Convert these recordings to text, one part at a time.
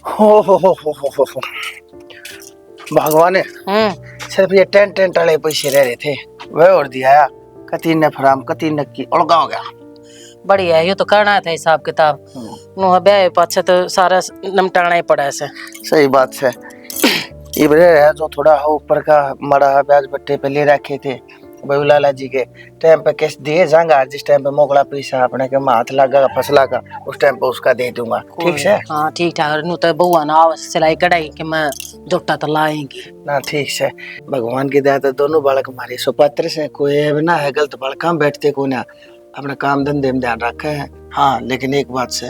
हो। भगवान सिर्फ ये टेंट वाले पैसे रह रहे थे वह और दिया कती ने फराम कती ने की उड़गा हो गया। बढ़िया ये तो करना था हिसाब किताब नो ब्याह पाछे तो सारा नमटाना ही पड़ा से। सही बात है। ये बड़े है जो थोड़ा हो ऊपर का मड़ा ब्याज बट्टे पे ले रखे थे लाला जी के टाइम पे कैश दिए जाएगा। जिस टाइम पे मोकला पैसा अपने के हाथ लगा फसला का उस टाइम पे उसका दे दूंगा। ठीक है? हाँ ठीक ठाक नु तो बुआ ना सिलाई कढ़ाई के मैं जोटा तो लाएंगी ना। ठीक है भगवान की दया तो दोनों बालक हमारे सुपात्र से कोई है ना है गलत बालक काम बैठते को ना अपने काम धंधे में ध्यान रखे है। हाँ लेकिन एक बात से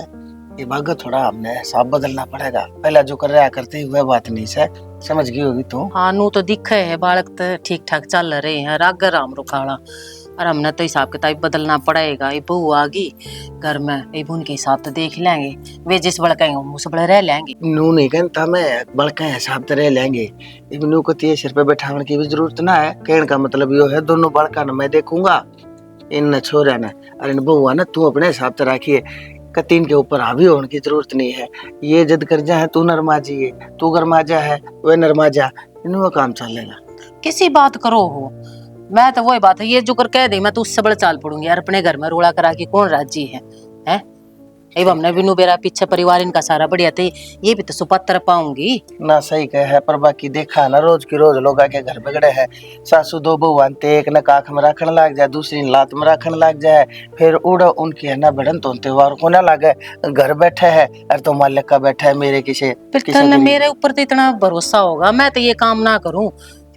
ये भाग थोड़ा हमने हिसाब बदलना पड़ेगा। पहला जो कर रहा करते वह बात नहीं से समझ गई होगी तू। हाँ नू तो दिखे है बालक तो ठीक ठाक चल रहे हैं राग राम रुखाड़ा और हमने तो हिसाब किताब बदलना पड़ेगा। ये बहू आ गई घर में ये उनके हिसाब तो देख लेंगे वे जिस बड़का उस बड़े रह लेंगे। नू नहीं कहता मैं बड़का हिसाब तो रह लेंगे नू को ये सिर पे बैठाने की भी जरूरत ना है। कहने का मतलब यो है दोनों बड़का न मैं देखूंगा इन छोरा न और इन बहू ना तू अपने हिसाब से रखिए कतीन के ऊपर हावी होने की जरूरत नहीं है। ये जद कर्जा है तू नरमाजी है तू गरमाजा है वह नरमाजा इनमें काम चलेगा। किसी बात करो हो मैं तो वही बात है ये जो कर कह दे मैं तो उससे बड़ा चाल पड़ूंगी यार। अपने घर में रोड़ा करा के कौन राजी है हैं? एवं हमने बिनु बेरा पीछे परिवार इनका सारा बढ़िया थे ये भी तो सुपत्र पाऊंगी ना। सही कहे है पर बाकी देखा ना रोज की रोज लोग आके घर बिगड़े है। सासू दो बहू आनते एक न काख में रखने लग जाए दूसरी लात में रखने लग जाए फिर उड़ उनकी है ना बढ़न तो त्योहार को ना लगे घर बैठे है और तो मालिक का बैठा है मेरे किसे मेरे ऊपर तो इतना भरोसा होगा मैं तो ये काम ना करूं।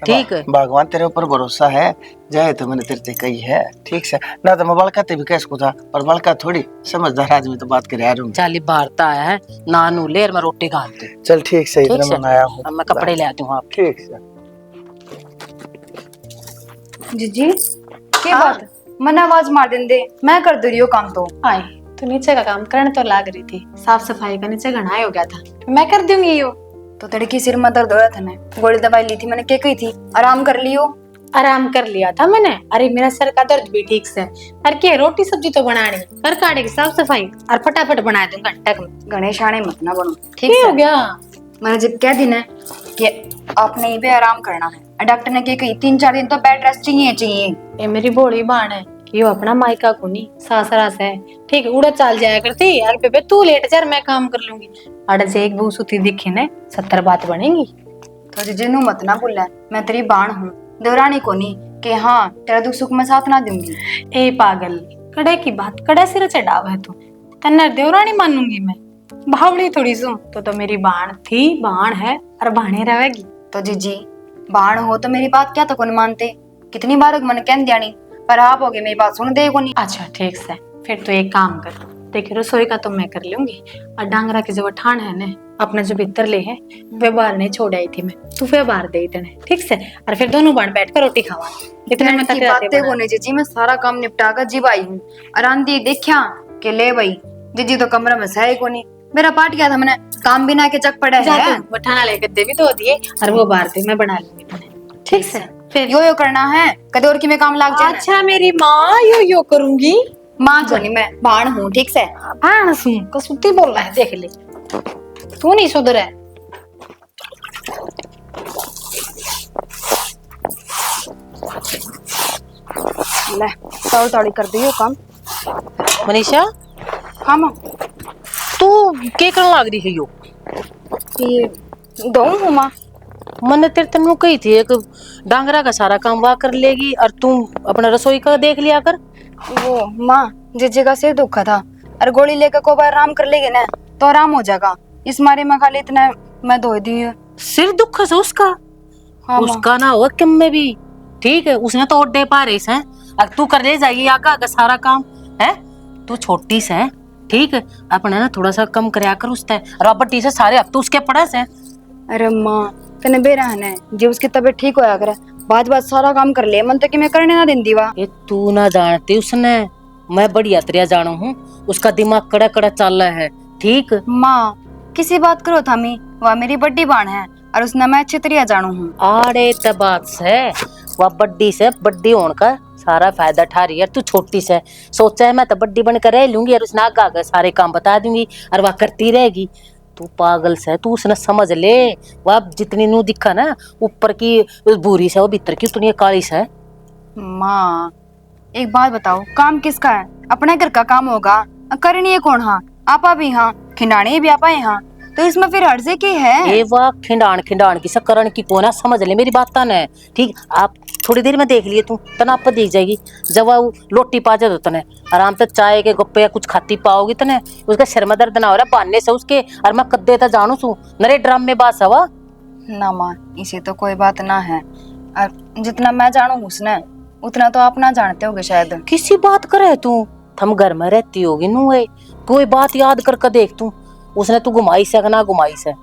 ठीक है भगवान तेरे ऊपर भरोसा है जाए तो मैंने तेरे से कही है। ठीक से ना तो मैं बड़का ते भी कैस को था पर बड़का थोड़ी समझदार आदमी तो बात करे यार। चाली बारता है नानू लेर में रोटी खा दे। चल ठीक से इतना बनाया हूं मैं कपड़े ले आती हूं आप। ठीक से जीजी के बात मन आवाज मार देंदे मैं कर दे रही हूं काम तो आई तो नीचे का काम करने तो लाग रही थी साफ सफाई का नीचे घना हो गया था मैं कर दूंगी यो तो तड़की सिर में दर्द हो रहा था ना गोली दवाई ली थी मैंने क्या कही थी आराम कर लियो। आराम कर लिया था मैंने। अरे मेरा सर का दर्द भी ठीक से और क्या रोटी सब्जी तो बनानी कर काटे की साफ सफाई और फटाफट बना दूंगा घंटे में। गणेश आने मत ना बनो ठीक हो गया। मैंने जब कह दी ना कि आपने ये आराम करना है डॉक्टर ने क्या कही 3-4 दिन तो बेड रेस्ट चाहिए। ये मेरी बोली बाण है यो अपना मायका को नहीं सासरा से ठीक उड़ा चाल जाया करती यार बेबे तू लेट जा मैं काम कर लूंगी अड़ से एक बू सुती दिखी ने 70 बात बनेगी। तो जीजी नू मत ना बोला मैं तेरी बाण हूँ देवरानी को नहीं कि हाँ तेरा दुख सुख में साथ ना दूंगी। ए पागल कड़े की बात कड़े सिर चढ़ाव है तू तन्नर देवरानी मानूंगी मैं भावड़ी थोड़ी सू तो मेरी बाण थी बाण है और बाणे रहेगी। तो जीजी बाण हो तो मेरी बात क्या तो कौन मानते कितनी बार मन कह दिया नहीं पर आप हो गए मेरी बात सुन दे को नहीं। अच्छा ठीक से फिर तो एक काम कर देखिए रसोई का तो मैं कर लूंगी और डांगरा की जो ठान है ना अपने जो भीतर ले है वे बाहर नहीं छोड़ आई थी मैं तू वे बाहर दे देने ठीक से और फिर दोनों बाण बैठ कर रोटी खावा इतने में तक बातें होने जीजी मैं सारा काम निपटा कर जीव आई हूँ और आंधी देखा के ले भाई जीजी तो कमरे में सही को नहीं मेरा पाट गया था मैंने काम बिना के चक पड़ा है बठाना लेकर दे भी तो दिए और वो बाहर दे मैं बना लूंगी ठीक से फिर यो करना है कदे और की में काम लाग जाए। अच्छा मेरी माँ यो करूंगी माँ तो नहीं मैं बाण हूँ ठीक से बाण सुन कसुती बोल रहा है देख ले तू नहीं सुधर है। ले तौड़ तौड़ी कर दियो काम। मनीषा हाँ माँ तू के करने लग रही है यो ये दो हूँ माँ मैंने तेरे तनु कही थी एक डांगरा का सारा काम वाह कर लेगी और तुम अपना रसोई का देख लिया कर। वो माँ जीजी का सिर दुखा था और गोली लेकर को बार आराम कर लेगी ना तो आराम हो जाएगा इस मारे में खाली इतना मैं धो दी है। सिर दुख है उसका हाँ उसका ना हो किम में भी ठीक है उसने तो दे पा रही है अब तू कर ले जाएगी आगा का सारा काम है तू छोटी से ठीक है अपने ना थोड़ा सा कम करया कर उससे और बट्टी से सारे अब तो उसके पड़ा से। अरे माँ तने बेरहन है जो उसकी तबीयत ठीक होया करे बात सारा काम कर ले मन तो कि मैं करने ना दिन दीवा। ये तू ना जानती उसने मैं बढ़िया तरिया जानू हूँ उसका दिमाग कड़ा कड़ा चल रहा है ठीक। माँ किसी बात करो थामी वह मेरी बड़ी बाण है और उसने मैं अच्छी तरिया जानू हूँ। आड़े त बात से वह बड्डी से बड्डी होने का सारा फायदा ठा रही है तू छोटी से सोचा है मैं तो बड्डी बनकर रह लूंगी और उसने आगे आगे सारे काम बता दूंगी और वह करती रहेगी तू पागल से, तू उसने समझ ले। वह जितनी नू दिखा ना ऊपर की भूरी से, वो भीतर की उतनी काली से। माँ एक बात बताओ, काम किसका है? अपने घर का काम होगा, करनी है कौन? हाँ आपा भी, हाँ खिंडानी भी आपा है, हाँ तो इसमें फिर अर्जे की है? ए वाह खिंडाण की सकरण की कोना, समझ ले मेरी बात ने। ठीक, आप थोड़ी देर में देख लिए तू तना आप देख जाएगी। जब वो लोटी पा जाए तो तने आराम से चाय के गप्पे या कुछ खाती पाओगी तने उसका सिर में दर्द ना हो रहा बहाने से उसके। और मैं कद्दे था जानू सू नरे ड्राम में बात हवा ना माँ, इसे तो कोई बात ना है। और जितना मैं जानू उसने उतना तो आप ना जानते होगे शायद। किसी बात करे तू, थम घर में रहती होगी नू है, कोई बात याद करके देख तू उसने तू घुमाई से ना घुमाई से।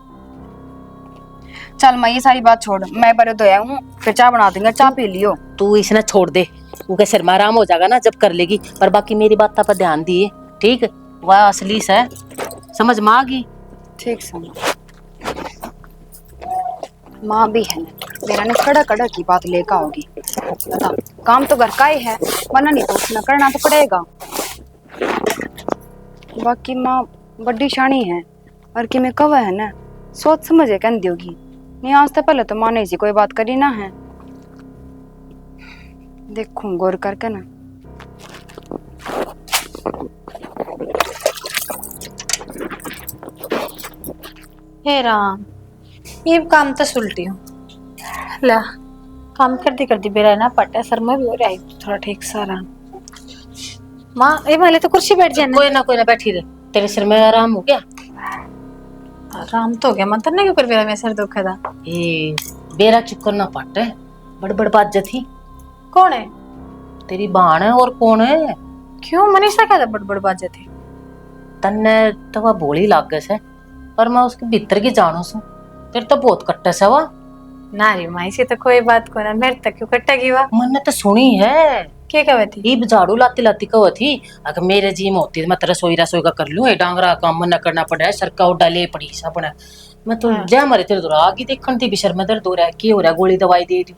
चल मैं ये सारी बात छोड़, मैं बड़े धोया हूँ, फिर चाय बना दूंगा, चाय पी लियो। तू इसने छोड़ दे, उनके सिर में आराम हो जाएगा ना जब कर लेगी। पर बाकी मेरी बात पर ध्यान दिए, ठीक? वह असली से समझ में आ गई? ठीक समझ। माँ भी है मेरा ने कड़ा कड़ा की बात लेकर होगी। बता, काम तो घर का ही है, वरना नहीं तो उसने करना तो पड़ेगा। बाकी माँ बड़ी शानी है, और कि मैं कव है ना सोच समझ के कहती होगी। नहीं आज तो पहले तो माँ ने इसी कोई बात करी ना है। देखूं गौर करके ना। हे राम, ये काम तो सुलटी हूँ। ला काम करती बेरा ना पटा सर में भी हो रहा है थोड़ा ठीक सारा। माँ ये वाले तो कुर्सी बैठ जाना। कोई ना बैठी रहे, तेरे सिर में आराम हो गया? आराम तो हो गया, मन तो नहीं कर बेरा मेरा सर दुखा था। ए बेरा चुकर ना पट, बड़ बात थी। कौन है? तेरी बहन है और कौन है? क्यों मनीषा क्या था बड़ बात थी? तन्ने तो वह बोली लाग गए से, पर मैं उसके भीतर की जानू सू। तेरे तो बहुत कट्टस है वह। ना रे माँ इसी तो कोई बात को ना, मेरे तक क्यों कट्टेगी वह? मैंने तो सुनी है क्या कहती थी? ये झाड़ू लाती लाती कह थी अगर मेरे जी में होती मैं तेरा रसोई का कर लूं, डांगरा काम मन करना पड़ा है, सरका उड़ा ले पड़ी अपने। मैं तो जा मारे तेरे दूर आगे देखन थी बिशर में दर्द हो रहा है, की हो रहा है, गोली दवाई दे दी।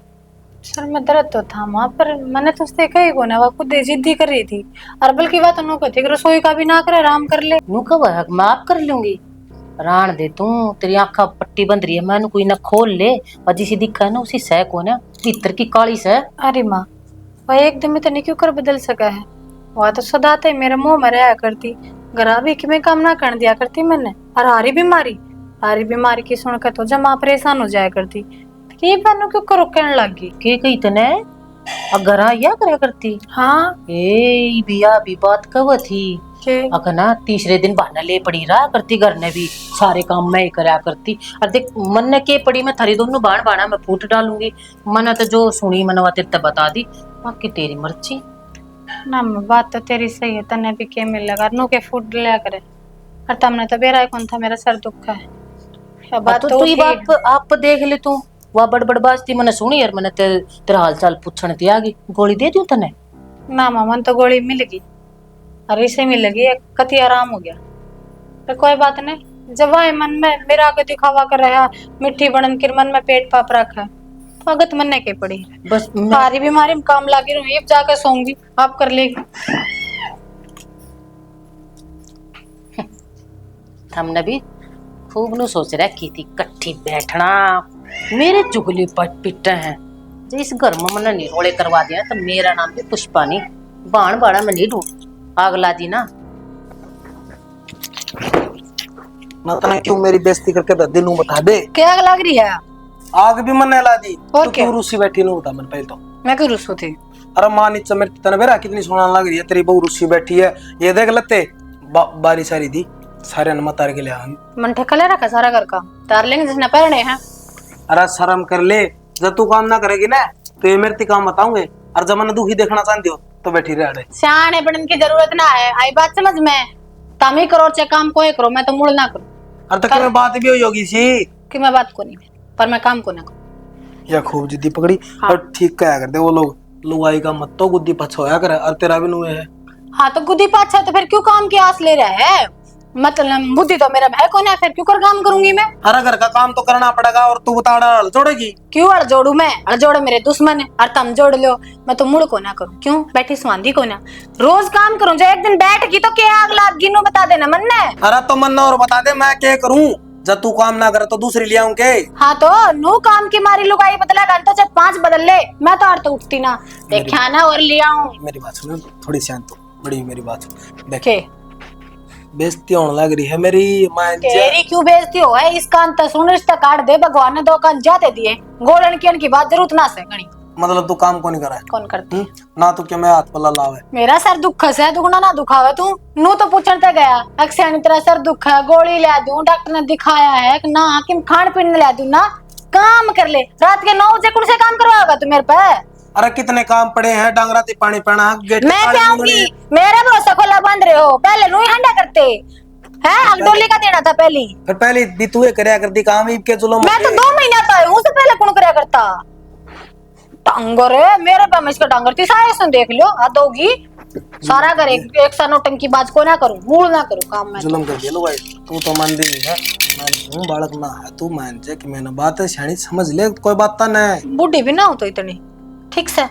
सर में दर्द तो था माँ, पर मैंने तो उससे कही को ना, वह खुद जिद्दी कर रही थी। और बल्कि बात उन्होंने कहती कि रसोई का भी ना करे, आराम कर ले। नू कब है मैं आप कर लूंगी, रान दे तू। तेरी आंखा पट्टी बंद रही है, मैं कोई ना खोल ले, और जिसी दिखा है ना उसी सह को ना भीतर की काली सह। अरे माँ वह एकदम इतने क्यों कर बदल सका है? वह तो सदा ही मेरे मुंह में रहा करती, गरा भी कि मैं काम ना कर दिया करती मैंने। और हारी बीमारी की सुनकर तो जमा परेशान हो जाया करती। ये बनो क्यों करो कहने लगी के कही तने अगर या करे करती? हाँ ए बिया भी बात कब थी के अगर ना तीसरे दिन बहाना ले पड़ी रहा करती, घर ने भी सारे काम मैं ही करा करती। और देख मन ने के पड़ी मैं थारी दोनों बाण बाणा मैं फूट डालूंगी। मन तो जो सुनी मनवा तेरे बता दी, बाकी तेरी मर्जी ना। बात तो तेरी सही है, तने भी के मिल लगा नो के फूट लिया करे। और तमने तो बेरा कौन था मेरा सर दुखा है। बात तो ये ठीक बात आप देख ले तू, वह बड़ बात थी मैंने सुनी यार। मैंने तेरा हाल चाल पूछने थी आगे, गोली दे दूं तने? ना मन तो गोली मिल गई और इसे मिल गई, कति आराम हो गया। पर कोई बात नहीं, जब वह मन में मेरा आगे दिखावा कर रहा मिट्टी बनन के मन में पेट पाप रखा है तो अगत मन के पड़ी बस सारी बीमारी में काम लागी रहूं, ये जाकर सोऊंगी आप कर लेगी। हमने भी खूब नु सोच रखी थी कट्ठी बैठना, मेरे चुगली पिट्टे हैं। इस घर में मैंने निरोले करवा दिया तो मेरा नाम भी पुष्पा नहीं, बाण बाड़ा में नहीं ढूंढ आग ला दी ना। तना क्यों मेरी बेइज्जती करके दद्दी नू बता दे। क्या आग लग रही है? आग भी मन ला दी और तो क्या? तू रूसी बैठी नू बता मन पहले तो। मैं क्यों रुसू थी? अरे मां नीचे मेरी तने बेरा कितनी सोना लग रही है, तेरी बहू रूसी बैठी है। ये देख लते बारिश आ रही थी, सारे न मतार के ले आ मन ठेका ले रखा सारा घर का, तार लेंगे जिसने पहने हैं। अरे शर्म कर ले, जब तू काम ना करेगी ना तो ये मेरे काम बताऊंगे। और जब मैंने दुखी देखना चाहती हो तो बैठी रहे। सियाने बनने की जरूरत ना है, आई बात समझ में। तुम ही करो चाहे काम कोई करो, मैं तो मुड़ ना करूं। अरे तक में बात भी हुई होगी सी कि मैं बात को नहीं पर मैं काम को ना करूं। या खूब जिद्दी पकड़ी। हाँ। और ठीक कहा करते वो लोग, लुगाई का मत तो गुद्दी पछोया करे। और तेरा भी नुए है। हाँ तो गुदी पाछा तो फिर क्यों काम की आस ले रहा है? मतलब बुद्धि तो मेरा है कौन है, फिर क्यों कर काम करूंगी मैं? अरे घर का काम तो करना पड़ेगा। और तू बता डाल जोड़ेगी क्यों अड़ जोड़ू मैं? अड़ जोड़े मेरे दुश्मन है और तुम जोड़ लो, मैं तो मुड़ को ना करूं। क्यों बैठी स्वांधी को ना रोज काम करूं? जो एक दिन बैठ की तो क्या आग लाग गिनो बता देना मन ने। अरे तो मन और बता दे मैं क्या करूं। जब तू काम ना करे तो दूसरी ले आऊं के? हाँ तो नू काम की मारी लुगाई बदला घंटा जब 5 बदल ले, मैं तो और तो उठती ना देखा ना और ले आऊं। मेरी बात सुन, थोड़ी शांत हो, बड़ी मेरी बात सुन। देख के बेइज्जती होने लग रही है मेरी, मान जा। तेरी क्यों बेइज्जती हो है? इस कान तो सुन, रिश्ता काट दे, भगवान ने 2 कान जाते दिए, गोलन की बात जरूरत ना से गणी। मतलब तू काम कौन करा है? कौन करती? ना तो क्या मैं हाथ पल्ला लावे? मेरा सर दुख है, दुगना ना दुखावे तू। नू तो पूछन ते गया अक्सर तेरा सर दुख है, गोली ले दूं, डॉक्टर ने दिखाया है कि ना, हाकिम खान पीन ले दूं ना, काम कर ले। रात के 9 बजे कौन से काम करवाएगा तू मेरे पे? अरे कितने काम पड़े हैं, डांगरा ते पानी पीना, गेट मैं क्या आऊंगी? मेरा भरोसा खोला बंद रहे हो, पहले नू ही हंडा करते हैं, अगडोली का देना था पहली। फिर पहले भी तू ये करया करती काम, इब के जुल्म। मैं तो 2 महीना था, उससे पहले कौन करया करता? टांगर है मेरे पे, मैं इसका टांगर थी, सारे सुन देख लो, हद होगी। सारा घर एक सा नौटंकी बाज को ना करूं, मूल ना करूं काम में। जुल्म कर दिया लो भाई, तू तो मान दी है, मैं हूं बालक ना है, तू मान जा कि मैंने बात है शानी समझ ले, कोई बात ता नहीं। बूढ़ी भी ना हो तो इतनी ठीक से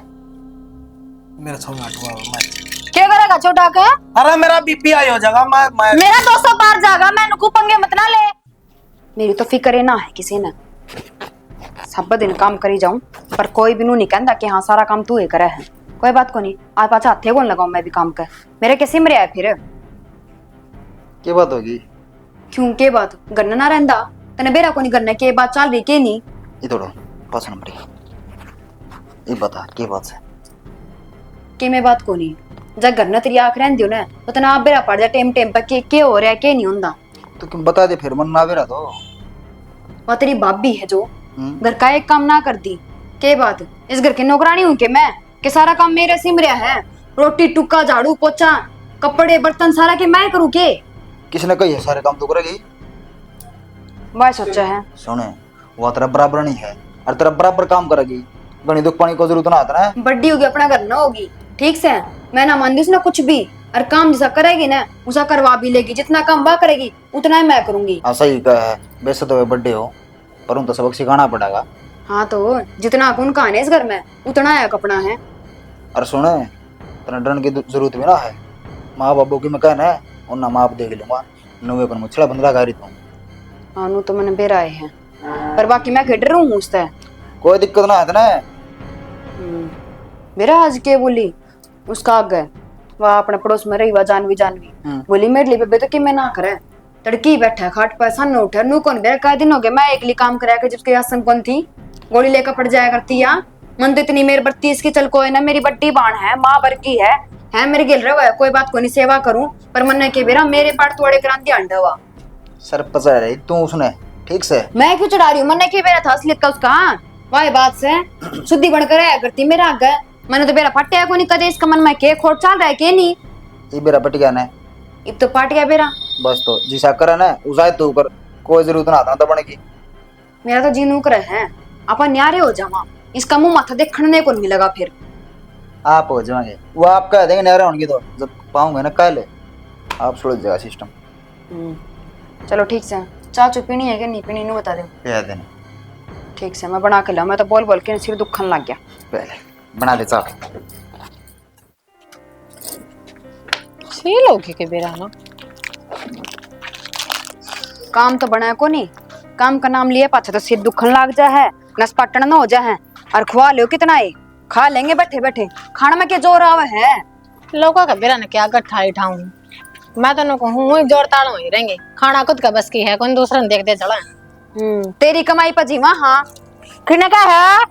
मेरा छोड़ हटवा मत। क्या करेगा छोटा के? अरे मेरा बीपी आई हो जाएगा, मैं मेरा 200 पार जाएगा, मैं नुकू पंगे मत ना ले। मेरी तो फिक्र ना है किसी ने, सब दिन काम करी जाऊं, पर कोई भी नू नहीं कहता कि हाँ सारा काम तू ही करे है। कोई बात को नहीं, आज पाछा हाथे कौन लगाऊं मैं भी काम कर, मेरे कैसे मरिया है फिर? क्या बात होगी? क्यों के बात गन्ना ना रहंदा तने बेरा को नहीं गन्ना के बात चल रही के नहीं? ये थोड़ा पास नंबर ये बता के बात है के मैं बात को नहीं, जब गन्ना तेरी आंख रहंदी हो ना तो तना आप बेरा पड़ जा टेम टेम पर के हो रहा है के नहीं हुंदा। तो तुम बता दे फिर, मन ना बेरा तो। वह तेरी भाभी है जो घर का एक काम ना कर दी, के बात इस घर की नौकरानी हूं के मैं, के सारा काम मेरे सिमरिया है, रोटी टुक्का झाड़ू पोछा कपड़े बर्तन सारा के मैं करूं के? किसने कही है सारे काम तो करेगी? वह सोचा है सुने, वो तेरा बराबर नहीं है और तेरा बराबर काम करेगी, गणी दुख पानी को जरूरत ना आता है। बड्डी होगी अपना घर ना होगी, ठीक से मैं ना मान दी उसने कुछ भी, और काम जैसा करेगी ना उसा करवा भी लेगी, जितना काम वह करेगी उतना ही मैं करूंगी। हाँ सही कहा है, वैसे तो वे बड्डे हो पर उन तो सबक सिखाना पड़ेगा। हाँ तो जितना कौन कहा है इस घर में उतना है कपड़ा है। और सुने, तेरा डरने की जरूरत भी ना है, माँ बाबू की मैं कहना है और ना माँ देख लूंगा, नवे पर मुछड़ा बंदरा गारी तू। हाँ नू तो मैंने बेरा आए हैं, पर बाकी मैं खेड रहा हूँ उससे, कोई दिक्कत ना है ना। मेरा आज के बोली उसका आगे वह अपने पड़ोस में रही, वह जानवी बोली मेरे लिए बेबे तो कि मैं ना करे, तड़की बैठा खाट पर सन उठे नू कौन बेरा कई दिन हो गए मैं एकली काम कराया कर, जिसके आसन कौन थी गोली लेकर पड़ जाया करती या मन तो इतनी मेरी बत्ती इसकी चल कोई ना, मेरी बट्टी बाण है, माँ वर्गी है मेरे गिल रहा है, कोई बात को नहीं सेवा करूं, पर मन के बेरा मेरे पाठ तोड़े क्रांति अंडा हुआ सर पचा रही तू उसने ठीक से। मैं क्यों चढ़ा रही हूँ, मन के बेरा था असलियत का उसका, वही बात से शुद्धि बनकर आया करती मेरा आगे, मैंने तो बेरा फटे को नहीं कदे, इसका मन में के खोट चल रहा है के नहीं? ये बेरा पट गया ना, इब तो पाट गया बेरा, बस तो जिसा करे ना उसाए तू कर, कोई जरूरत ना आता तो बनेगी। मेरा तो जी नूक रहे हैं अपन न्यारे हो जावा, इसका मुंह माथा देखने को नहीं लगा, फिर आप हो जाएंगे वो आप कह देंगे नहरा होंगी तो जब पाऊंगे ना कह ले आप सुलझ जाएगा सिस्टम। चलो ठीक से, चाय चु पीनी है कि नहीं पीनी नू बता दो। कह देना ठीक से मैं बना के ला, मैं तो बोल बोल के सिर दुखन लग गया। पहले बना दे चाय। फील होगी के बेरा ना, काम तो बना को नहीं, काम का नाम लिए पाछा तो सिर दुखन लग जा है, नस पाटन ना हो जा है, और खुआ लो कितना है, खा लेंगे बैठे बैठे, खाना में क्या जोर आवा है? लोगों का बेरा ने क्या गट्ठा उठाऊं, मैं तो नको हूं जोर ताड़ ही रहेंगे, खाना खुद का बस की है, कौन दूसरा ने देख दे चला। तेरी कमाई पर जीवा, हाँ किने का है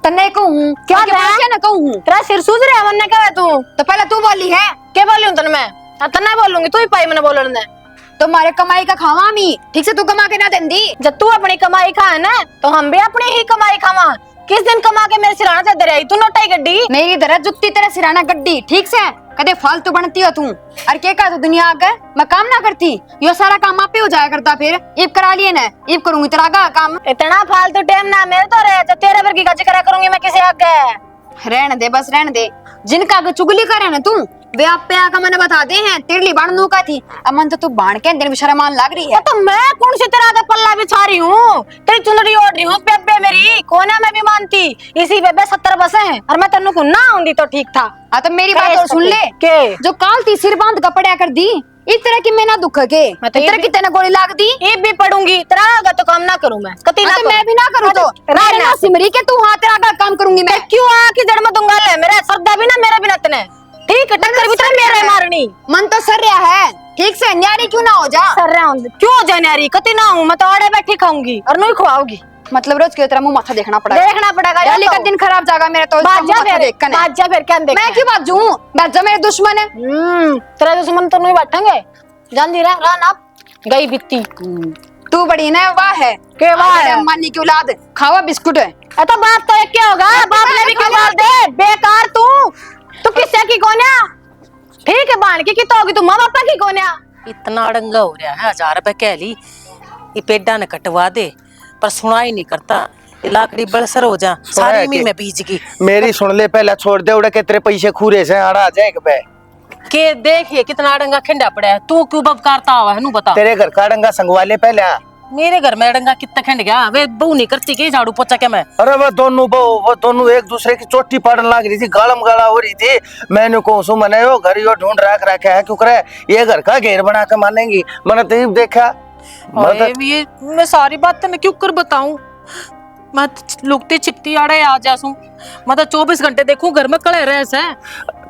तन्ने कहूं क्या ना कहूं, तेरा सिर सूझ रहा है मन ने क्या तू, तो पहले तू बोली है, क्या बोली हूं तने मैं, तन्ने बोलूंगी तू ही पाई मैंने बोलने दे, तुम्हारे कमाई का खावा मी, ठीक से तू कमा के ना देंदी, जब तू अपनी कमाई खा है ना तो हम भी अपनी ही कमाई खावा, किस दिन कमा के मेरे सिराना से दे रही तू नोटाई गड्डी, मेरी तरह जुत्ती तेरे सिराना गड्डी, ठीक से कदे फालतू बनती हो तू, और क्या कहा तू दुनिया आगे मैं काम ना करती, यो सारा काम आप ही हो जाया करता, फिर इब करा लिए ना, इब करूंगी तेरा आगा काम, इतना फालतू टाइम ना मेरे तो रहे, जो तेरे वर्गी का जिक्र करूंगी मैं किसी आगे, रहने दे बस रहने दे, जिनका आगे चुगली करे ना तू वे आप पे आका मैंने बता दे हैं, तिरली बाण नू का थी, अब मन तो तू बाण के दिन भी शर्मान लग रही है, तो मैं कौन सी तरह का पल्ला बिछा रही हूँ, तेरी चुनरी ओढ़ रही हूँ बेबे मेरी, कोना में भी मानती, इसी बेबे 70 बसे हैं, और मैं तेनू को ना आऊंगी तो ठीक था। हाँ तो मेरी बात और सुन ले, के जो काल थी सिर बांध कपड़िया कर दी, इतने की मैं ना दुख के मैं तो ये इतने भी- की तेने गोली लाग दी। ये भी पढ़ूंगी तेरा आगा तो काम ना करूं मैं कति ना हाँ, तो मैं भी ना करूँ तो ना ना सिमरी के तू हाँ तेरा का काम करूंगी मैं। क्यों आके जड़ में दूंगा ले मेरे सरदा भी ना मेरा भी ना तने ठीक है टक्कर भी तेरे मेरे मारनी मन तो सर रहा है ठीक से न्यारी क्यों ना हो जा। सर रहा हूं क्यों हो जाने यारी कति ना हूं मैं तो आड़े बैठी खाऊंगी और नहीं खवाऊंगी मतलब रोज की तरह मुंह माथा देखना पड़ेगा। देखना पड़ेगा डाली का दिन खराब जाएगा मेरा तो इसका मुंह बाजा माथा फिर देख कर। बाजा फिर क्या देख मैं क्यों बाजू बाजा मेरे दुश्मन है। तेरा दुश्मन तो नहीं बैठेंगे जान दी रहा ना गई बित्ती तू बड़ी ना वाह है के वाह है? मानी की औलाद खावा बिस्कुट है। तो बाप तो एक क्या होगा बाप ने भी क्यों मार दे बेकार तू किससे की कोन्या ठीक है बाण की तो होगी तू माँ बापा की कोन्या इतना अड़ंगा हो रहा है, 1000 रुपए कह ली ये पेडा ने कटवा दे पर सुना ही नहीं करता। ये लाकड़ी बड़सर हो जा सारी मी में बीज की मेरी सुन ले, पहला छोड़ दे उड़े के तेरे पैसे खूरे से आड़ा आ जाए बे। के देखिए कितना अड़ंगा खिंडा पड़ा है। तू क्यों बबकारता हुआ है नू बता। तेरे घर का डंगा संगवा ले पहले। मेरे घर में अड़ंगा कितना खिंड गया वे बहू नहीं करती के झाड़ू पोछा क्या मैं। अरे वो दोनों एक दूसरे की चोटी पाड़न लग रही थी, गालम गाला हो रही थी। मैंने कौन सू मने वो घर यो ढूंढ रखा है क्यों करे ये घर का घेर बना के मानेंगी। मैंने तो देखा ये मैं सारी बात तेने क्यों कर बताऊं। मैं लुकती छिपती आड़े आ जासूं मैं तो 24 घंटे देखूं घर में कड़े रहे से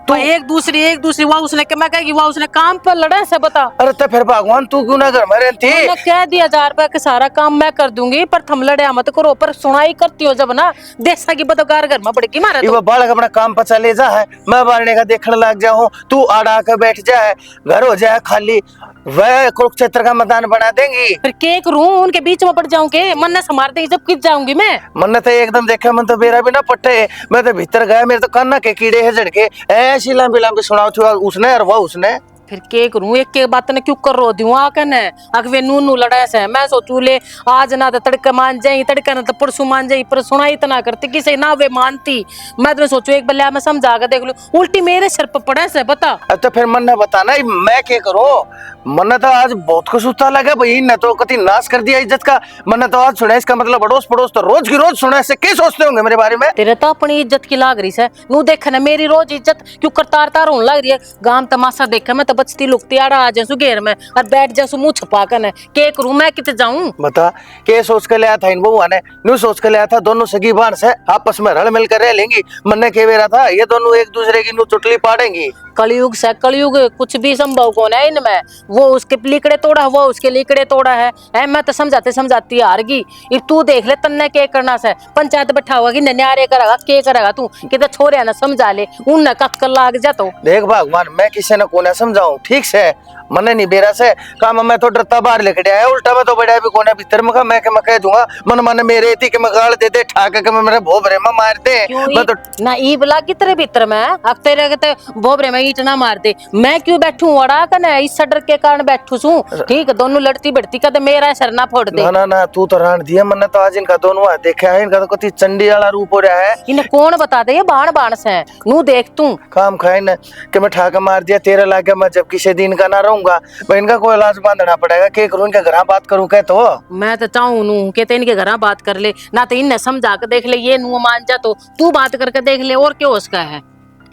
तो एक दूसरी वाह उसने के मैं कहेगी वाह उसने काम पर लड़े से बता। अरे तो फिर भगवान तू क्यों ना घर में रहती। मैंने कह दिया 1000 रुपए का सारा काम मैं कर दूंगी पर थम लड़े मत करो पर सुनाई करती हो जब ना देसा की बदकार घर में पड़ेगी मारे तो। बालक अपना काम पर चले जा है, मैं बारने का देखने लग जाऊं, तू आड़ा के बैठ जाए, घर हो जाए खाली, वह कुरुक्षेत्र का मैदान बना देंगी। फिर केक रू उनके बीच में पड़ जाऊं के मन ने संभार देंगी जब किस जाऊंगी मैं। मन तो एकदम देखा मन तो मेरा भी ना पट्टे, मैं तो भीतर गया मेरे तो कान्ना के कीड़े है झड़के ऐसी लंबी लंबी सुनाओ छुआ उसने और वो उसने। फिर केक रू एक के बात ने क्यों कर रो दूं आकन है अगवे नू लड़ा से मैं सोचू ले आज ना तो तड़का मान जाई तड़का ना तो परसों मान जाई पर सुनाई इतना करती किसे ना वे मानती। मैं तो सोचू एक बल्ले मैं समझा कर देख लू उल्टी मेरे सिर पर पड़े से बता। तो फिर मन ने बताना मैं क्या करूं। मन तो आज बहुत कुछ सुता लगा भाई ने तो कति नाश कर दिया इज्जत का। मन तो आज सुना इसका मतलब अड़ोस पड़ोस तो रोज की रोज सुना ऐसे क्या सोचते होंगे मेरे बारे में। तेरे तो अपनी इज्जत की लाग रही है नू देख ना मेरी रोज इज्जत क्यों करतार तार होने लग रही है। गांव तमाशा देखा मैं तो बचती लुकती आड़ा आ जासू घेर में और बैठ जासू मुंह छुपा कर के करूं मैं किते जाऊं। बता के सोच कर लिया था इन बउआ ने न्यू सोच कर लिया था दोनों सगी बाण से आपस में रल मिल कर रह लेंगी। मन ने कह रहा था ये दोनों एक दूसरे की नू चुटली पाड़ेंगी। कलयुग से कलयुग कुछ भी संभव कौन है इनमें। वो उसके लिकड़े तोड़ा वो उसके लिकड़े तोड़ा है मैं तो समझाती हारगी। ये तू देख ले तन्ने के करना से पंचायत बैठा हुआ कि नन्यारे करेगा के करेगा तू कि छोरे ना समझा ले उन कक्कर लाग जा तो। देख भगवान मैं किसी ने कोने समझाऊं ठीक से मने नहीं बेरा से काम मैं तो डरता बाहर लेके आया उल्टा मैं तो बड़ा भी कोने भीतर में मैं कह दूंगा मन मेरे थी कि मैं गाल दे दे ठाक के मैं मेरे भोबरे में मार दे मैं तो ना ई बला की तेरे भीतर में अब तेरे के भोबरे में ईट ना मार दे मैं क्यों बैठू अड़ा कने इस डर के कारण बैठू सू ठीक दोनों लड़ती बढ़ती का मेरा सर ना फोड़ दे। ना तू तो रान दिया मन तो आज इनका दोनों हाथ देखा है इनका तो कति चंडी वाला रूप हो रहा है। इन्हें कौन बता दे ये बाण से नू देख तू काम खाए न कि मैं ठाका मार दिया तेरा लागे मैं जब किसी दिन का ना रहूंगा मैं इनका कोई इलाज बांधना पड़ेगा के करूं इनके घर बात करूं कह तो। मैं तो चाहूं नू के इनके घर बात कर ले ना तो इन्हें समझा कर देख ले ये नू मान जा तो तू बात करके देख ले और क्या उसका है।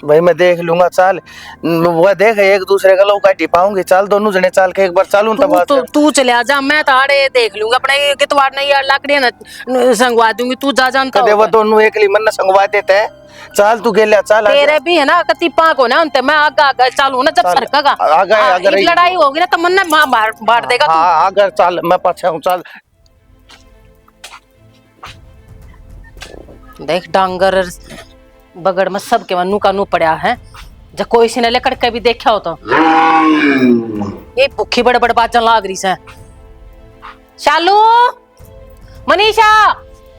भाई मैं देख लूंगा चाल वो देख एक दूसरे का लोग काटी पाऊंगी चाल दोनों जने चाल के एक बार चालू तू चले आ जा मैं तो आड़े देख लूंगा अपने कितवाड़ नहीं यार लाकड़ियां न संगवा दूंगी तू जा जानता वो दोनों एक ली मन संगवा देते हैं चाल तू गेलिया चाल तेरे भी है ना कति पाक हो ना उनते मैं आगा चालू ना जब सरका अगर लड़ाई होगी ना तो मन ना बांट देगा तू। अगर चाल मैं पाछा हूं चाल देख डांगर बगड़ में सब के मनु का नू पड़ा है जब कोई सी ने लेकर के भी देखा हो तो ये भूखी बड़ बड़ बाजन लाग रही से। शालू मनीषा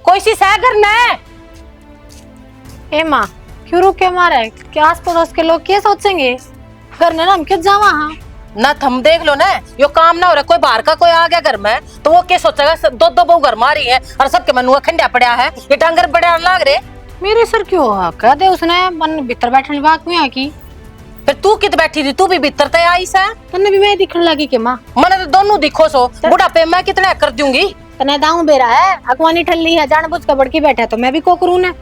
कोई सी सह घर ने ए माँ क्यों रुक के मारा है क्या आस पड़ोस के लोग क्या सोचेंगे घर ने हम क्यों जावा हाँ ना थम देख लो ना यो काम ना हो रहा कोई बाहर का कोई आ गया घर में तो वो क्या सोचेगा दो बहू घर मारी है और सबके मनुआ खंडा पड़ा है ये डांगर बड़ा लाग रहे मेरे सर क्यों कह दे उसने मन भीतर बैठने बात क्यों की फिर तू कित बैठी थी तू भी भीतर ते आई सा तन्ने भी मैं दिखने लगी के माँ मैंने तो दोनों दिखो सो बुढ़ापे मैं कितना कर दूंगी तने दाऊ बेरा है अकवानी ठल्ली है जान बुझ के बड़की बैठा तो मैं भी को करूँ ना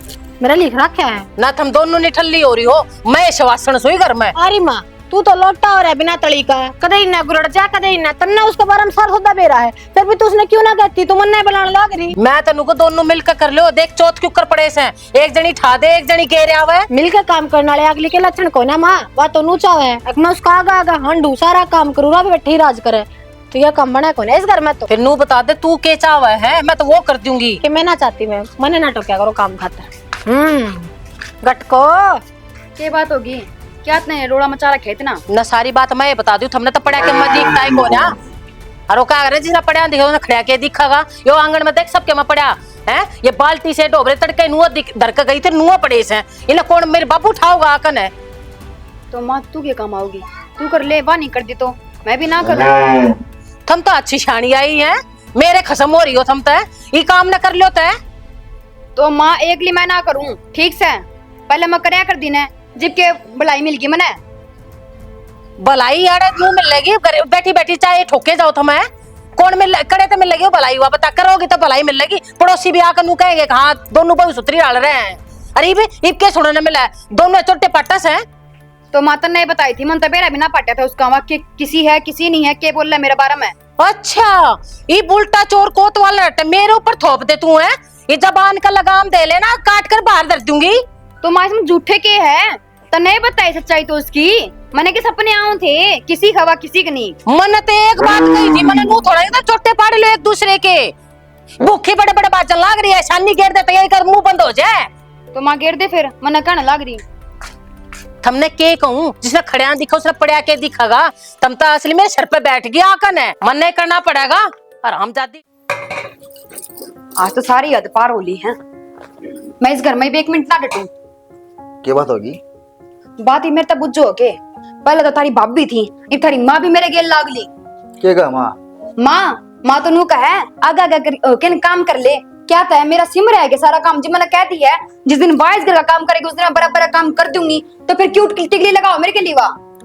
मेरा लिख रखा है ना तुम दोनों निठल्ली हो रही हो मैं शवासन सोई घर में। अरे माँ तू तो लोटा हो रहा है बिना तली का, कदे इन्ना गुरड़ जा कदे इन्ना तन्ना उसके बारे में सार होता बेरा है, फिर भी तू उसने क्यों ना कहती, तू मन बुलाने लग रही। मैं तेन को दोनों मिलकर कर लो, देख चौथ क्यों कर पड़े से, एक जनी ठा दे एक जनी घेरे आवे। मिलकर काम करने वाले अगली के लक्षण को ना माँ, बात तो नूचा है अपना उसका आगा हंडू सारा काम करू रहा बैठी राज करे, तो यह काम बना कौन है इस घर में। तो फिर नू बता दे तू के चावे है, मैं तो वो कर दूंगी। कि मैं ना चाहती, मैं मने ना टोक्या करो काम खातर। गटको क्या बात होगी, क्या इतने रोड़ा मचा रखे इतना। न सारी बात मैं बता दूं, हमने तो पढ़ा के मैं दिखता है को ना, और वो क्या करे जिसने पढ़ा दिखा उन्हें खड़ा के दिखागा। यो आंगन में देख सबके मैं पढ़ा है, ये बाल्टी से डोबरे तड़के नुआ धरक गई थी, नुआ पड़े से इन्हें कौन मेरे बाबू उठाओगा आकन है। तो माँ तू क्या काम आओगी, तू कर ले, वाह नहीं कर दी तो मैं भी ना करूं। थम तो अच्छी शानी आई है, मेरे खसम हो रही हो थम तो ये काम न कर लो तो माँ एक ली मैं ना करूं, ठीक से पहले मैं करया कर दी ने, जिब के भलाई मिल गई मने। भलाई यार नू मिल लेगी बैठी बैठी, चाहे ठोके जाओ थम है कौन मिल कड़े तो मिल लेगी भलाई हुआ, बता करोगी तो भलाई मिल लेगी। पड़ोसी भी आकर नू कहेंगे हाँ दोनों बहु सुतरी डाल रहे हैं। अरे इब के सुनने मिला है, दोनों छोटे पट्टस हैं। तो माता ने बताई थी, मन तो बेरा भी ना पाटा था उसका वहाँ कि किसी है किसी नहीं है, के बोल रहा मेरे बारे में। अच्छा ये उल्टा चोर कोत वाला रट मेरे ऊपर थोप दे तू है, ये जबान का लगाम दे लेना, काट कर बाहर धर दूंगी। तो माँ इसमें झूठे के है, तो नहीं बताई सच्चाई तो उसकी, मैंने के सपने आऊं थे किसी खवा किसी का नहीं। मन तो एक बात कही थी, मैंने नू थोड़ा इधर चोटे पाड़ लो एक दूसरे के, भूखे बड़े बड़े बात चल लाग रही है, शानी घेर दे तैयारी कर मुंह बंद हो जाए। तो माँ घेर दे फिर, मना कहने लग रही। थमने के कहूं जिसने खड़िया दिखा उसने पड़िया के दिखागा, तम तो असली मेरे सर पे बैठ गया आकन है, मन नहीं करना पड़ेगा। और हम जाती आज तो सारी हद पार होली है, मैं इस घर में भी एक मिनट ना डटूं। क्या बात होगी? बात ही मेरे तक बुझो के, पहले तो थारी भाभी थी, अब थारी माँ भी मेरे गेल लागली। क्या कहा माँ? माँ तो नू कहे आगा आगा कर काम कर ले, क्या था मेरा सिम रह गया सारा काम, जी मैंने कह दिया है जिस दिन वाइस घर का काम करेगी उस दिन बराबर काम कर दूंगी, तो फिर क्यों टिकली लगाओ मेरे के लिए।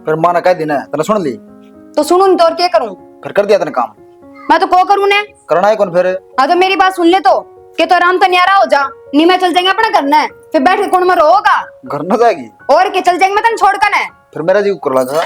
फिर माँ ने कह दी ना, तने सुन ली तो सुनू नहीं तो और क्या करूं, फिर कर दिया तने काम, मैं तो को करूं ने करना है कौन फिर? हाँ तो मेरी बात सुन ले तो, कि तो आराम तो न्यारा हो जा, नहीं मैं चल जाएंगे अपना करना है, फिर बैठ के कौन में रोगा, घर न जाएगी और क्या चल जाएंगे मैं तन छोड़ कर। फिर मेरा जी कर लगा।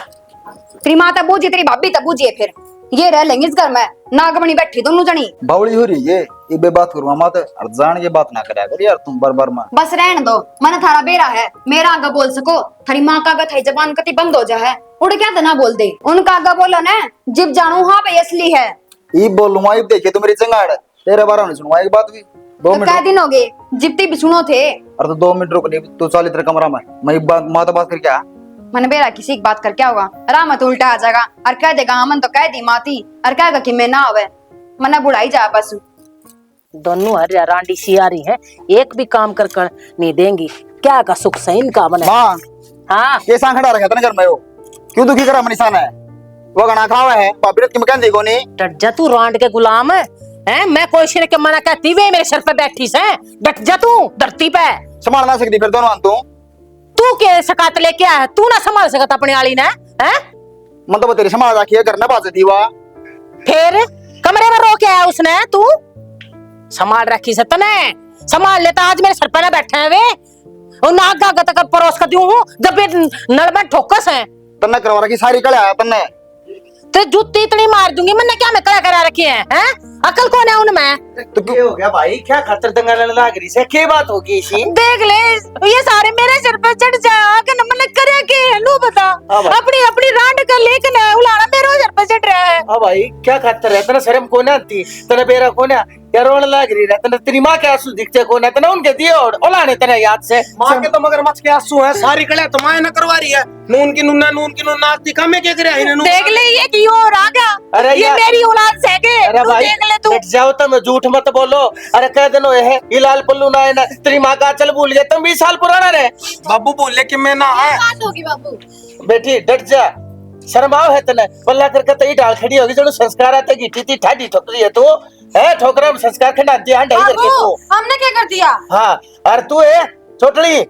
तेरी माता बूझी तेरी भाभी तब बूझी, फिर ये रह लेंगे इस घर में, नागमणी बैठी दोनों जनी बावली हो रही है ये बे बात करूँ माँ, और जान ये बात ना कराया कर यार तुम बार बार माँ। बस रहने दो, मन थारा बेरा है, मेरा आगा बोल सको, थारी माँ का आगा थारी जबान कति बंद हो जाए, उड़ क्या तो ना बोल दे, उनका आगा बोलो ना, जिब जानू हाँ भाई असली है। ये बोलूंगा ये देखे तो मेरी चंगाड़ तेरे बारे में सुनवा एक बात भी 2 तो मिनट। क्या दिन हो गए जिप्ती भी सुनो थे। और तो 2 मिनट रुक नहीं, तू चल इधर कमरा में, मैं एक बात माँ तो बात कर क्या मन बेरा किसी की बात कर क्या होगा, राम तो उल्टा आ जाएगा और कह देगा अमन तो कह दी माती, और कहेगा कि मैं ना आवे, मना बुढ़ाई जा बस। दोनों हर रांडी सी आ रही है, एक भी काम कर कर नहीं देंगी, क्या का सुख सही इनका बने। माँ हाँ ये सांख खड़ा रखा था घर में, वो क्यों दुखी करा मनीषा ने, वो गना खावा है पापी की मकान देखो नहीं। डट जा तू रांड के गुलाम है, मैं कोई शेर के मना कहती वे मेरे सर पे बैठी से, डट जा तू धरती पे। संभाल ना सकती फिर दोनों तू के सकात लेके आया है, तू ना संभाल सकता अपनी आली ने हैं? मन तो तेरी संभाल रखी है, करना बात थी वह फिर कमरे में रो के आया उसने, तू संभाल रखी से तने संभाल लेता, आज मेरे सर पे ना बैठे हैं वे, और नाक गा तक परोस कर दूं जब ये नल में ठोकस है तन्ने करवा रखी सारी कड़े आया तन्ने, तो जूती इतनी मार दूंगी, मैंने क्या मैं कड़ा करा रखी है हैं? अकल कौन है उनमें? तो क्या हो गया भाई, क्या खातर दंगा लग रही से, क्या बात होगी इसी? देख ले ये सारे मेरे सिर पे चढ़ जा के न मैंने करे के नु बता, अपनी अपनी रांड कर लेकिन उलाना मेरे सिर पे चढ़ रहा है। हाँ भाई क्या खातर है, तना शर्म को ना आती, तना बेरा को ना यार रोने लग रही है, तना तेरी माँ के आंसू दिखते को ना, तना उनके दिए और ओलाने तना याद से। माँ के तो मगरमच्छ के आंसू है, सारी कड़े तो माँ ना करवा रही है, नून की नूना आती कमे के करे है देख ले ये क्यों और आ गया, अरे ये मेरी औलाद से के, अरे भाई देख ले तू। हट जाओ तुम, झूठ मत बोलो, अरे कह देनो है ये लाल पल्लू ना है ना, तेरी माँ का चल भूल गया, तुम 20 साल पुराना रहे। बाबू बोले कि मैं ना है, बात होगी बाबू। बेटी डट जा, शर्माओ है तने, पल्ला करके तो ये डाल खड़ी होगी, जो संस्कार आते गिट्टी थी ठाडी ठोकरी है, तू है ठोकरा में संस्कार खंडा दिया ढाई करके तू। हमने क्या कर दिया? हाँ और तू है छोटली,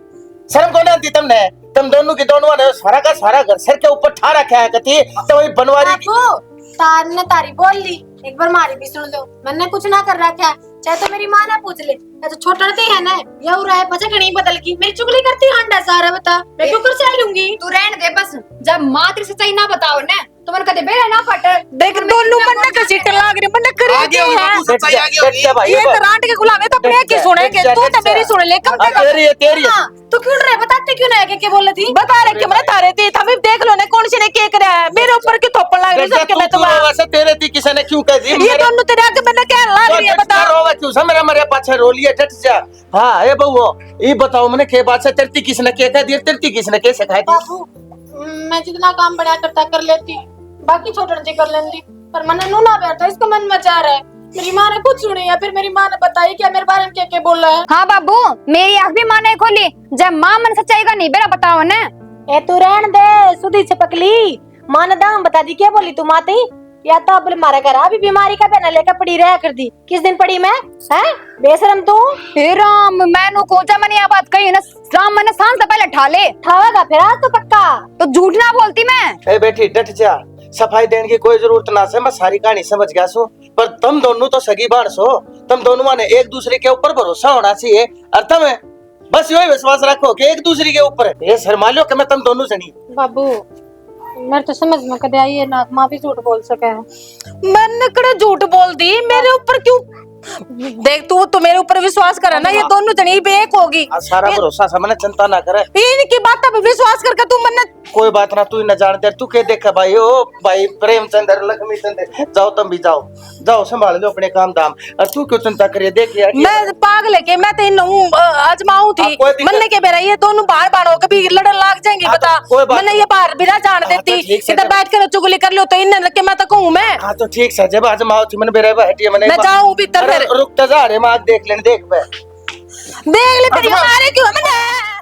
शर्म कौन आती तुमने, तुम दोनों की दोनों ने सारा का सारा घर सर के ऊपर ठा रखा है, कती तो वही बनवारी की तार ने तारी बोल ली, एक बार मारी भी सुन लो, मैंने कुछ ना कर रखा है, चाहे तो मेरी माँ ना पूछ ले, या तो छोटा है ना या उरा है पचा कहीं बदल की मेरी चुगली करती हंडा सारा बता मैं क्यों कर से लूंगी। तू रहने दे बस, जब माँ तेरी सच्चाई ना बताओ ना तो मन कदे बेरा ना फट। देख दोनों मन का सीट लाग रही, मन करे आगे क्या होगी है? बाबू, सच्चाई आगे होगी। ये तो रांट के गुलाम है, तो अपने की सुनेंगे, तू तो मेरी सुन ले कम से कम। तेरी है, तेरी है। तू क्यों रहे बताते क्यों ना है क्या बोल रही थी। बता रहे कि मैंने तारे थी, हमें देख लो ना कौन सी ने क्या करा है, मेरे ऊपर की थप्पड़ लग रही सबके मैं तुम्हारा। वैसे तेरे थी किसी ने क्यों कह दी? ये दोनों तेरे आगे मैंने क्या लाग रही है बता। क्यों सा मेरा मेरे पाछे रो लिया डट जा। हाँ ए बहू ये बताओ मैंने के बात से तेरी किसने क्या कह दिया, तेरी किसने क्या सिखाई दी? बाबू मैं जितना काम बड़ा करता कर लेती, बाकी छोटा जी कर लेती, पर मन नू ना बैठा इसको मन में जा रहा है। मेरी माँ ने कुछ सुनी या फिर मेरी माँ ने बताई क्या मेरे बारे में क्या बोल रहा है। हाँ बाबू, मेरी आँख भी माँ ने खोली, जब माँ मन सच्चाई का नहीं बेरा बताओ ना। ए तू रहन दे, सुधी छपकली माँ ने दाम बता दी क्या बोली तू माती, या तो अब मारा कर अभी बीमारी का बना लेकर पड़ी रह कर दी। किस दिन पड़ी मैं है बेशरम तू। हे राम, मैंने को जब मैंने ये बात कही ना, राम मैंने सांस से पहले ठाले ठावेगा फिर आज तो पक्का। तो झूठ ना बोलती मैं। ए बेटी डट जा, सफाई देने की कोई जरूरत ना से, मैं सारी कहानी समझ गया सो। पर तुम दोनों तो सगी बाण सो, तुम दोनों ने एक दूसरे के ऊपर भरोसा होना चाहिए। और तुम बस यही विश्वास रखो कि एक दूसरे के ऊपर ये शर्मा लो कि मैं तुम दोनों से नहीं। बाबू मेरे तो समझ में कदे आई है ना, माँ भी झूठ बोल सके है। मैंने कड़ा झूठ बोल दी, मेरे ऊपर क्यों? देख तू तो मेरे ऊपर विश्वास करे ना, ये दोनों जनी भी एक होगी। सारा भरोसा से मैंने चिंता ना करे, इनकी बात पे विश्वास करके तू मन कोई बात ना, तू ही न जानते। तू के देख भाई, ओ भाई प्रेमचंद्र लक्ष्मी चंद्र, जाओ तुम भी जाओ, जाओ संभाल लो अपने काम धाम। और तू क्यों चिंता करिए? देख यार मैं पागल है के मैं तो आजमाऊ थी मन के बेरा, ये दोनों बाहर बाहर होकर भी लड़न लाग जाएंगे। हाँ, तो बता कोई बात मैंने नहीं। ये बाहर बिना जान हाँ, तो देती, ठीक से इधर बैठ कर चुगली कर लो तो इन लगे मैं तो कहूँ मैं। हाँ तो ठीक है, जब आज माओ थी मैंने बेरे बैठी मैंने मैं जाऊँ भीतर फिर। रुक तो जा रे माँ, देख लेने देख बे देख ले तेरी हमारे क्यों मैंने